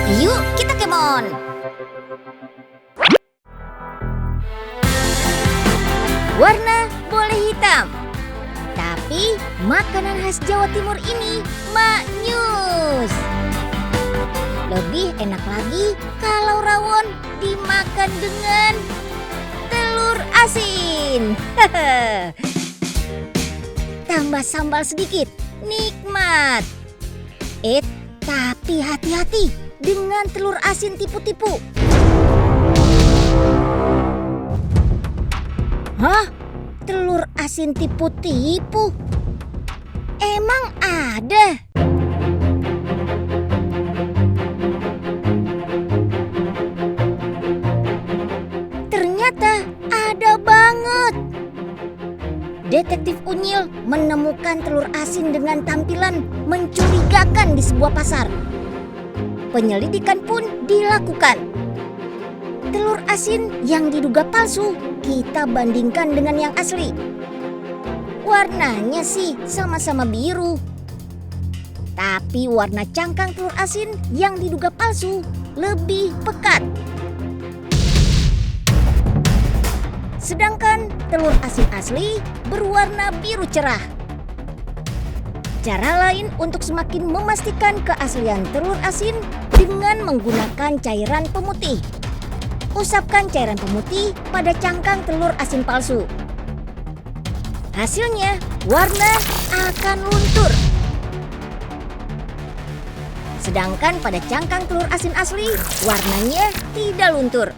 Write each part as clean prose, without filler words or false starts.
Yuk kita kemon. Warna boleh hitam, tapi makanan khas Jawa Timur ini maknyus. Lebih enak lagi kalau rawon dimakan dengan telur asin. Tambah sambal sedikit, nikmat. Tapi hati-hati dengan telur asin tipu-tipu. Hah? Telur asin tipu-tipu? Emang ada? Ternyata ada banget. Detektif Unyil menemukan telur asin dengan tampilan mencurigakan di sebuah pasar. Penyelidikan pun dilakukan. Telur asin yang diduga palsu kita bandingkan dengan yang asli. Warnanya sih sama-sama biru. Tapi warna cangkang telur asin yang diduga palsu lebih pekat. Sedangkan telur asin asli berwarna biru cerah. Cara lain untuk semakin memastikan keaslian telur asin dengan menggunakan cairan pemutih. Usapkan cairan pemutih pada cangkang telur asin palsu. Hasilnya, warna akan luntur. Sedangkan pada cangkang telur asin asli, warnanya tidak luntur.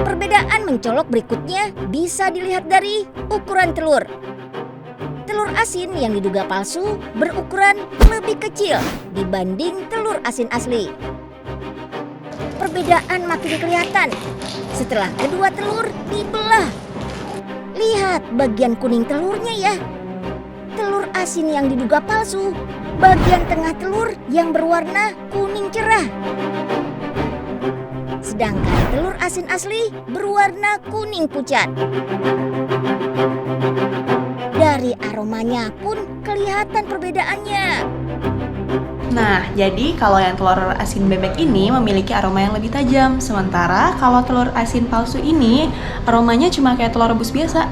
Perbedaan mencolok berikutnya bisa dilihat dari ukuran telur. Telur asin yang diduga palsu berukuran lebih kecil dibanding telur asin asli. Perbedaan makin kelihatan setelah kedua telur dibelah. Lihat bagian kuning telurnya ya. Telur asin yang diduga palsu, bagian tengah telur yang berwarna kuning cerah. Sedangkan telur asin asli berwarna kuning pucat. Dari aromanya pun kelihatan perbedaannya. Nah, jadi kalau yang telur asin bebek ini memiliki aroma yang lebih tajam. Sementara kalau telur asin palsu ini aromanya cuma kayak telur rebus biasa.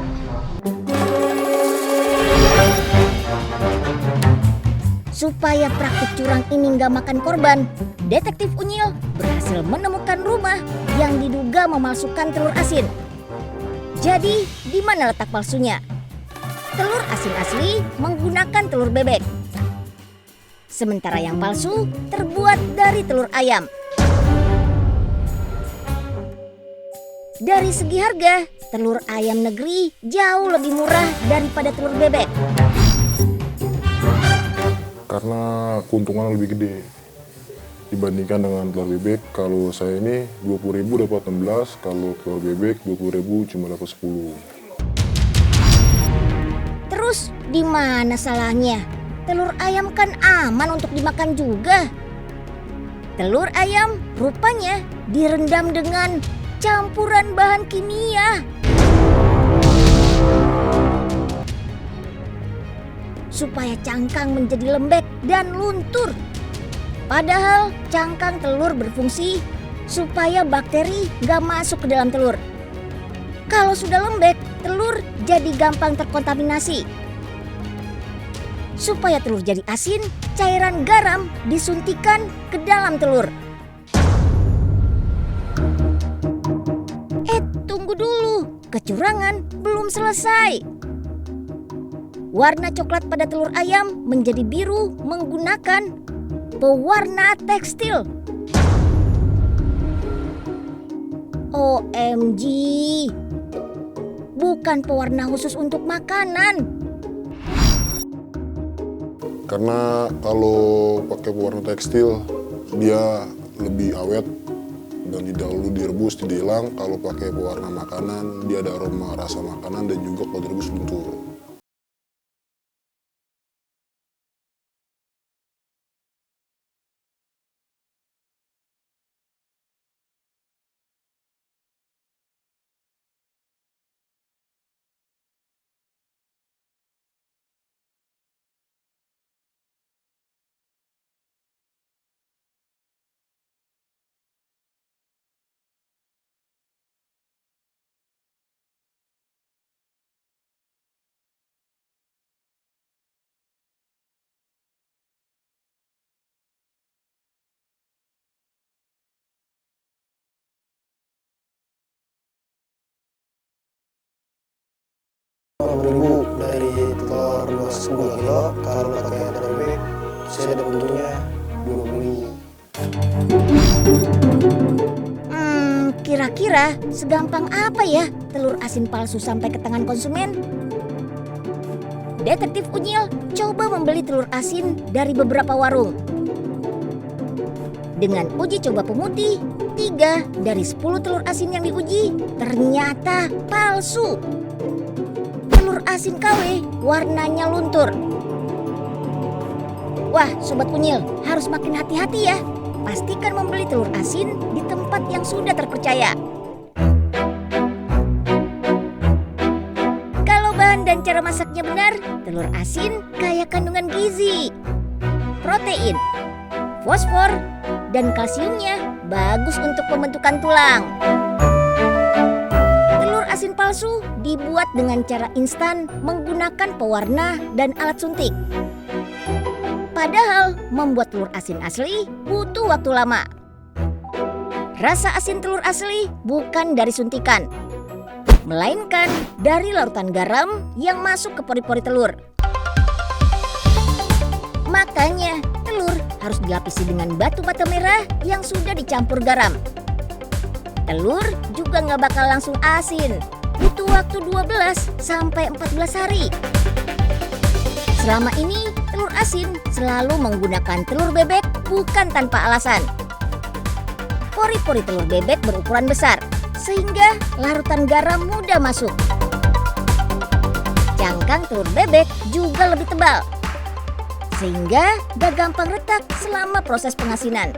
Supaya praktik curang ini nggak makan korban, Detektif Unyil berhasil menemukan rumah yang diduga memalsukan telur asin. Jadi, di mana letak palsunya? Telur asin asli menggunakan telur bebek. Sementara yang palsu terbuat dari telur ayam. Dari segi harga, telur ayam negeri jauh lebih murah daripada telur bebek. Karena keuntungan lebih gede dibandingkan dengan telur bebek. Kalau saya ini 20.000 dapat 16, kalau telur bebek 20.000 cuma dapat 10. Terus di mana salahnya? Telur ayam kan aman untuk dimakan juga. Telur ayam rupanya direndam dengan campuran bahan kimia. Supaya cangkang menjadi lembek dan luntur. Padahal cangkang telur berfungsi supaya bakteri gak masuk ke dalam telur. Kalau sudah lembek, telur jadi gampang terkontaminasi. Supaya telur jadi asin, cairan garam disuntikan ke dalam telur. Tunggu dulu, kecurangan belum selesai. Warna coklat pada telur ayam menjadi biru menggunakan pewarna tekstil. OMG, bukan pewarna khusus untuk makanan. Karena kalau pakai pewarna tekstil dia lebih awet dan tidak perlu direbus, tidak hilang. Kalau pakai pewarna makanan dia ada aroma rasa makanan dan juga kalau direbus luntur. 6.000 dari telur 2 kilo. Kalau pakai telur bebek saya dapat untungnya 20.000. Kira-kira segampang apa ya telur asin palsu sampai ke tangan konsumen? Detektif Unyil coba membeli telur asin dari beberapa warung. Dengan uji coba pemutih, 3 dari 10 telur asin yang diuji ternyata palsu. Telur asin KW warnanya luntur. Wah, Sobat Unyil, harus makin hati-hati ya. Pastikan membeli telur asin di tempat yang sudah terpercaya. Kalau bahan dan cara masaknya benar, telur asin kaya kandungan gizi, protein, fosfor, dan kalsiumnya bagus untuk pembentukan tulang. Telur asin palsu dibuat dengan cara instan menggunakan pewarna dan alat suntik. Padahal membuat telur asin asli butuh waktu lama. Rasa asin telur asli bukan dari suntikan, melainkan dari larutan garam yang masuk ke pori-pori telur. Makanya telur harus dilapisi dengan batu bata merah yang sudah dicampur garam. Telur juga nggak bakal langsung asin, butuh waktu 12 sampai 14 hari. Selama ini telur asin selalu menggunakan telur bebek bukan tanpa alasan. Pori-pori telur bebek berukuran besar, sehingga larutan garam mudah masuk. Cangkang telur bebek juga lebih tebal, sehingga gak gampang retak selama proses pengasinan.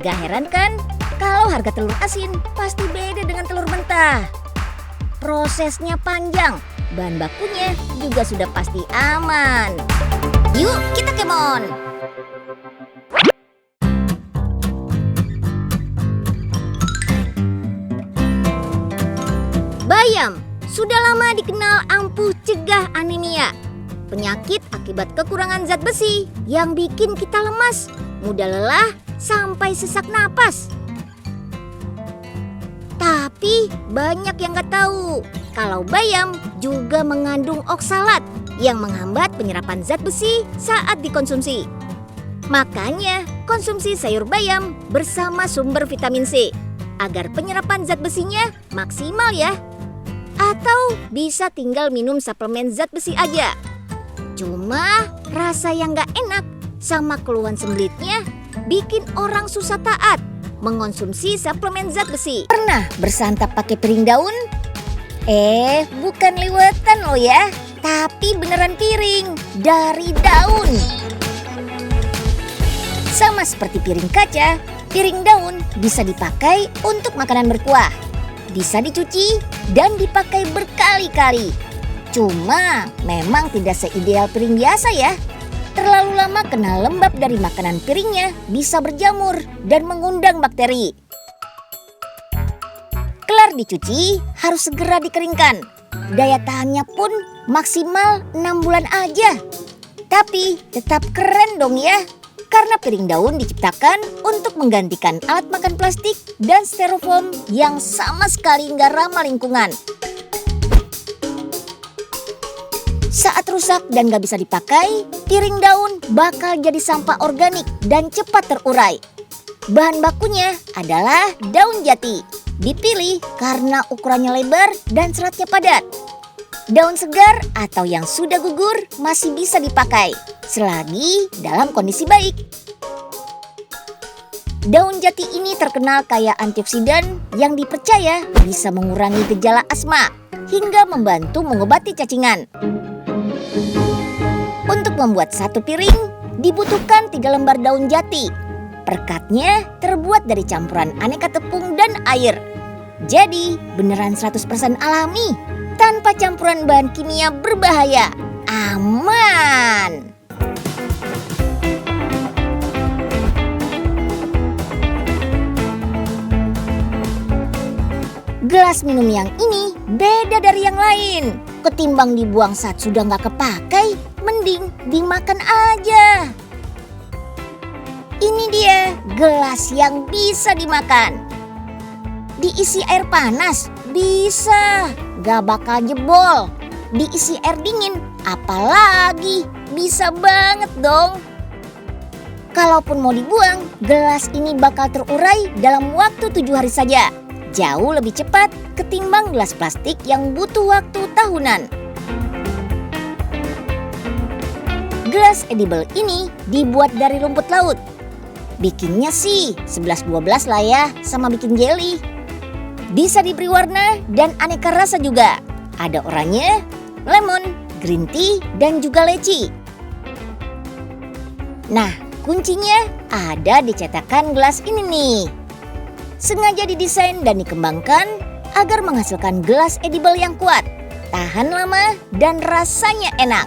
Gak heran kan kalau harga telur asin pasti beda dengan telur mentah. Prosesnya panjang, bahan bakunya juga sudah pasti aman. Yuk kita kemon! Bayam sudah lama dikenal ampuh cegah anemia, penyakit akibat kekurangan zat besi yang bikin kita lemas, mudah lelah, sampai sesak napas. Tapi banyak yang gak tahu kalau bayam juga mengandung oksalat yang menghambat penyerapan zat besi saat dikonsumsi. Makanya konsumsi sayur bayam bersama sumber vitamin C agar penyerapan zat besinya maksimal ya. Atau bisa tinggal minum suplemen zat besi aja. Cuma rasa yang gak enak sama keluhan semblitnya bikin orang susah taat mengonsumsi suplemen zat besi. Pernah bersantap pakai piring daun? Bukan liwetan loh ya, tapi beneran piring dari daun. Sama seperti piring kaca, piring daun bisa dipakai untuk makanan berkuah. Bisa dicuci dan dipakai berkali-kali. Cuma memang tidak seideal piring biasa ya. Terlalu lama kena lembab dari makanan piringnya bisa berjamur dan mengundang bakteri. Kelar dicuci harus segera dikeringkan. Daya tahannya pun maksimal 6 bulan aja. Tapi tetap keren dong ya. Karena piring daun diciptakan untuk menggantikan alat makan plastik dan styrofoam yang sama sekali nggak ramah lingkungan. Saat rusak dan gak bisa dipakai, piring daun bakal jadi sampah organik dan cepat terurai. Bahan bakunya adalah daun jati. Dipilih karena ukurannya lebar dan seratnya padat. Daun segar atau yang sudah gugur masih bisa dipakai selagi dalam kondisi baik. Daun jati ini terkenal kaya antioksidan yang dipercaya bisa mengurangi gejala asma hingga membantu mengobati cacingan. Untuk membuat satu piring dibutuhkan 3 lembar daun jati. Perkatnya terbuat dari campuran aneka tepung dan air. Jadi beneran 100% alami tanpa campuran bahan kimia berbahaya. Aman! Gelas minum yang ini beda dari yang lain. Ketimbang dibuang saat sudah nggak kepakai, mending dimakan aja. Ini dia gelas yang bisa dimakan. Diisi air panas, bisa, nggak bakal jebol. diisi air dingin, apalagi bisa banget dong. Kalaupun mau dibuang, gelas ini bakal terurai dalam waktu 7 hari saja. Jauh lebih cepat ketimbang gelas plastik yang butuh waktu tahunan. Gelas edible ini dibuat dari rumput laut. Bikinnya sih 11-12 lah ya, sama bikin jelly. Bisa diberi warna dan aneka rasa juga. Ada oranye, lemon, green tea, dan juga leci. Nah, kuncinya ada di cetakan gelas ini nih. Sengaja didesain dan dikembangkan agar menghasilkan gelas edible yang kuat, tahan lama, dan rasanya enak.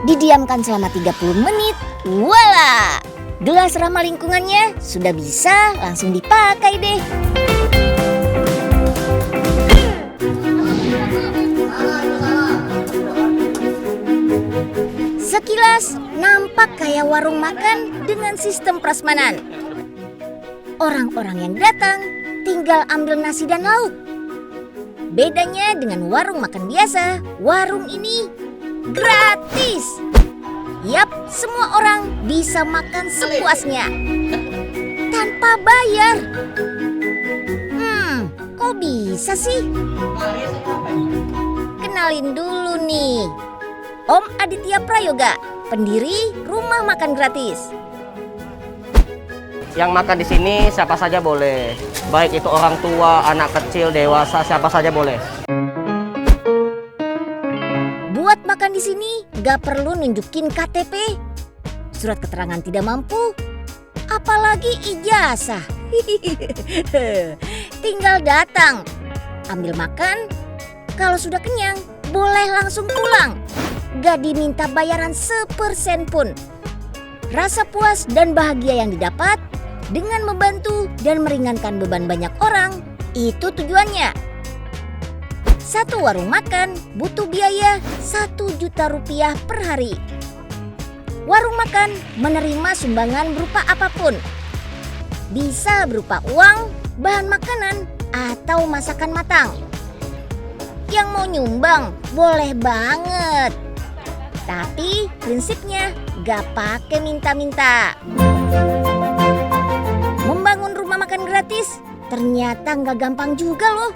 Didiamkan selama 30 menit, voila! Gelas ramah lingkungannya sudah bisa langsung dipakai deh. Sekilas nampak kayak warung makan dengan sistem prasmanan. Orang-orang yang datang tinggal ambil nasi dan lauk. Bedanya dengan warung makan biasa, warung ini gratis. Yap, semua orang bisa makan sepuasnya tanpa bayar. Kok bisa sih? Kenalin dulu nih, Om Aditya Prayoga, pendiri Rumah Makan Gratis. Yang makan di sini siapa saja boleh, baik itu orang tua, anak kecil, dewasa, siapa saja boleh. Buat makan di sini gak perlu nunjukin KTP, surat keterangan tidak mampu, apalagi ijazah. Tinggal datang, ambil makan, kalau sudah kenyang boleh langsung pulang. Gak diminta bayaran sepersen pun. Rasa puas dan bahagia yang didapat dengan membantu dan meringankan beban banyak orang, itu tujuannya. Satu warung makan butuh biaya 1 juta rupiah per hari. Warung makan menerima sumbangan berupa apapun. Bisa berupa uang, bahan makanan, atau masakan matang. Yang mau nyumbang boleh banget. Tapi prinsipnya gak pakai minta-minta. Membangun rumah makan gratis ternyata gak gampang juga loh.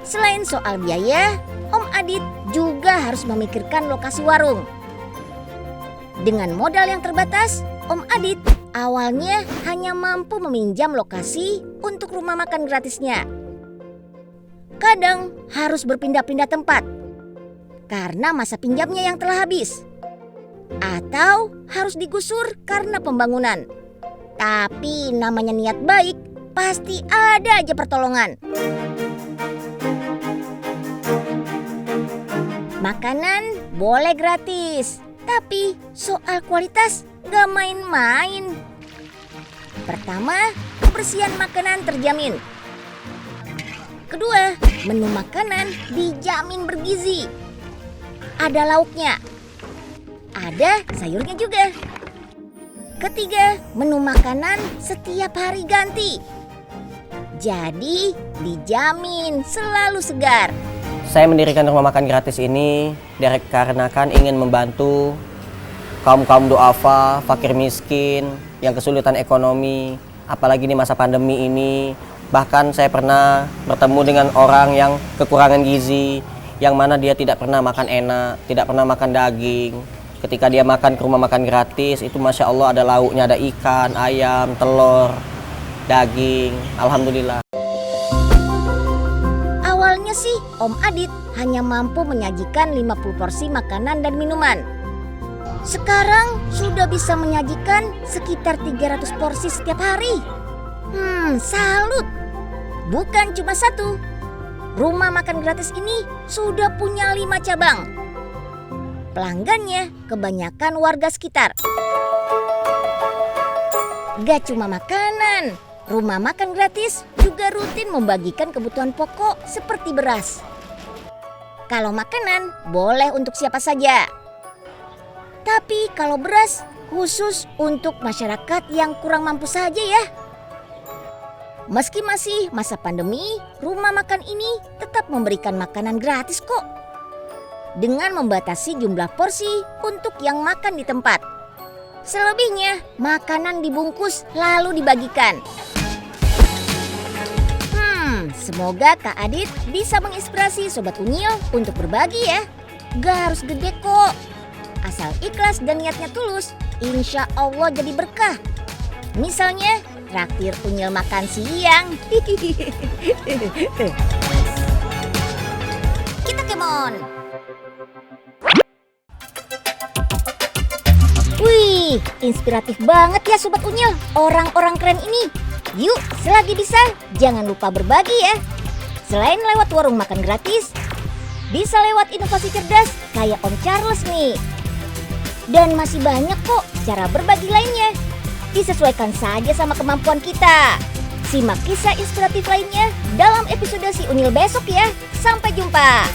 Selain soal biaya, Om Adit juga harus memikirkan lokasi warung. Dengan modal yang terbatas, Om Adit awalnya hanya mampu meminjam lokasi untuk rumah makan gratisnya. Kadang harus berpindah-pindah tempat karena masa pinjamnya yang telah habis. Atau harus digusur karena pembangunan. Tapi namanya niat baik, pasti ada aja pertolongan. Makanan boleh gratis, tapi soal kualitas gak main-main. Pertama, kebersihan makanan terjamin. Kedua, menu makanan dijamin bergizi. Ada lauknya, ada sayurnya juga. Ketiga, menu makanan setiap hari ganti. Jadi dijamin selalu segar. Saya mendirikan rumah makan gratis ini dikarenakan ingin membantu kaum-kaum duafa, fakir miskin, yang kesulitan ekonomi, apalagi di masa pandemi ini. Bahkan saya pernah bertemu dengan orang yang kekurangan gizi, yang mana dia tidak pernah makan enak, tidak pernah makan daging. Ketika dia makan ke rumah makan gratis, itu Masya Allah ada lauknya, ada ikan, ayam, telur, daging, alhamdulillah. Awalnya sih Om Adit hanya mampu menyajikan 50 porsi makanan dan minuman. Sekarang sudah bisa menyajikan sekitar 300 porsi setiap hari. Salut. Bukan cuma satu. Rumah makan gratis ini sudah punya 5 cabang. Pelanggannya kebanyakan warga sekitar. Gak cuma makanan, rumah makan gratis juga rutin membagikan kebutuhan pokok seperti beras. Kalau makanan boleh untuk siapa saja. Tapi kalau beras khusus untuk masyarakat yang kurang mampu saja ya. Meski masih masa pandemi, rumah makan ini tetap memberikan makanan gratis kok. Dengan membatasi jumlah porsi untuk yang makan di tempat. Selebihnya, makanan dibungkus lalu dibagikan. Semoga Kak Adit bisa menginspirasi Sobat Unyil untuk berbagi ya. Gak harus gede kok. Asal ikhlas dan niatnya tulus, insya Allah jadi berkah. Misalnya, traktir Unyil makan siang. Kita kemon. Wih, inspiratif banget ya Sobat Unyil, orang-orang keren ini. Yuk, selagi bisa, jangan lupa berbagi ya. Selain lewat warung makan gratis, bisa lewat inovasi cerdas kayak Om Charles nih. Dan masih banyak kok cara berbagi lainnya. Disesuaikan saja sama kemampuan kita. Simak kisah inspiratif lainnya dalam episode Si Unyil besok ya. Sampai jumpa.